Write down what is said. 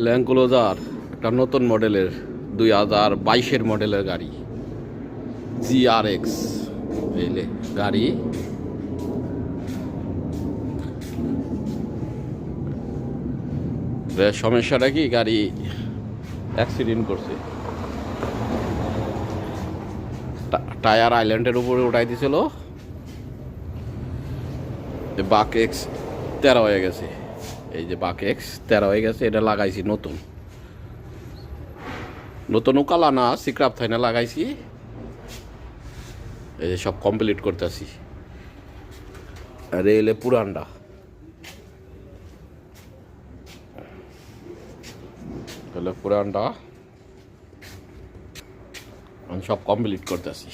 Land cruiser একটা নতুন মডেলের 2022-এর মডেলের গাড়ি GRX এইলে গাড়ি। সমস্যাটা কি, গাড়ি অ্যাক্সিডেন্ট করছে, টায়ার আইল্যান্ডের উপরে উঠাই দিছিল, বাক এক্স 13 হয়ে গেছে। এই যে বাক এক্স 13 হয়ে গেছে, এটা লাগাইছি নতুন নতুন কালা না, সিক্রাপ থাইনা লাগাইছি। এই যে সব কমপ্লিট করতেছি। আর এলে পুরানটা পুরানটা সব কমপ্লিট করতেছি।